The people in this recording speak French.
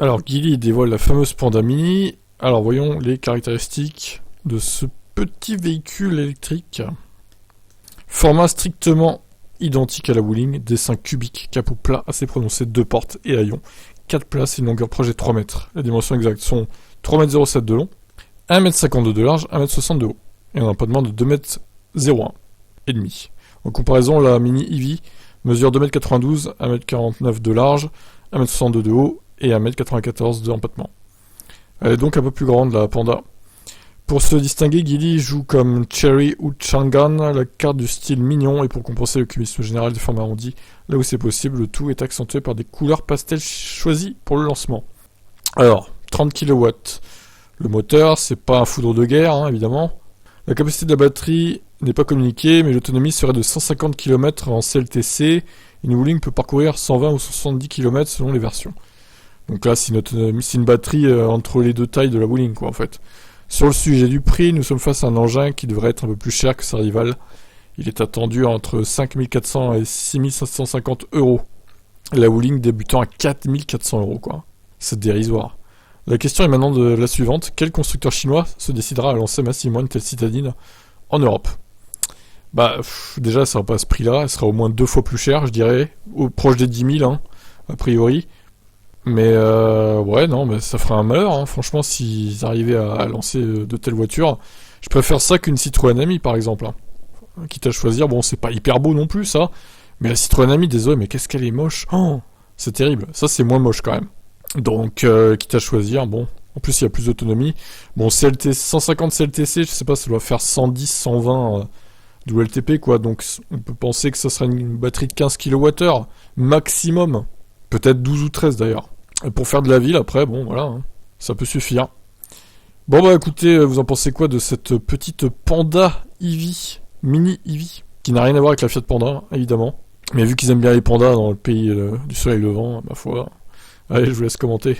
Alors, Geely dévoile la fameuse Panda Mini. Alors, voyons les caractéristiques de ce petit véhicule électrique. Format strictement identique à la Wuling, dessin cubique, capot plat assez prononcé, 2 portes et haillons, 4 places et une longueur projet de 3 mètres. Les dimensions exactes sont 3,07 m de long, 1,52 m de large, 1,60 m de haut, et un empattement de 2,01 m et demi. En comparaison, la Mini EV mesure 2,92 m, 1,49 m de large, 1,62 m de haut et 1,94 m d'empattement. Elle est donc un peu plus grande, la Panda. Pour se distinguer, Geely joue comme Chery ou Changan la carte du style mignon, et pour compenser le cubisme général des formes arrondies, là où c'est possible, le tout est accentué par des couleurs pastel choisies pour le lancement. Alors, 30 kW. Le moteur, c'est pas un foudre de guerre, hein, évidemment. La capacité de la batterie n'est pas communiquée, mais l'autonomie serait de 150 km en CLTC. Une Wuling peut parcourir 120 ou 170 km selon les versions. Donc là, c'est une batterie entre les deux tailles de la Wuling, quoi, en fait. Sur le sujet du prix, nous sommes face à un engin qui devrait être un peu plus cher que sa rivale. Il est attendu entre 5 400 et 6 750 euros. La Wuling débutant à 4 400 euros, quoi. C'est dérisoire. La question est maintenant de la suivante. Quel constructeur chinois se décidera à lancer massivement une telle citadine en Europe? Déjà, elle sera pas à ce prix-là. Elle sera au moins 2 fois plus chère, je dirais. Proche des 10 000, hein, a priori. Mais ouais, non, mais ça ferait un malheur, hein. Franchement, s'ils arrivaient à lancer de telles voitures. Je préfère ça qu'une Citroën Ami, par exemple, hein. Quitte à choisir, bon, c'est pas hyper beau non plus, ça. Mais la Citroën Ami, désolé, mais qu'est-ce qu'elle est moche. Oh, c'est terrible. Ça, c'est moins moche, quand même. Donc, quitte à choisir, bon. En plus, il y a plus d'autonomie. Bon, 150 CLTC, je sais pas, ça doit faire 110, 120 WLTP, quoi. Donc, on peut penser que ça serait une batterie de 15 kWh, maximum. Peut-être 12 ou 13, d'ailleurs. Et pour faire de la ville, après, bon, voilà, hein, ça peut suffire. Bon, bah, écoutez, vous en pensez quoi de cette petite Panda EV, Mini EV, qui n'a rien à voir avec la Fiat Panda, évidemment. Mais vu qu'ils aiment bien les pandas dans le pays du soleil levant, ma foi. Allez, je vous laisse commenter.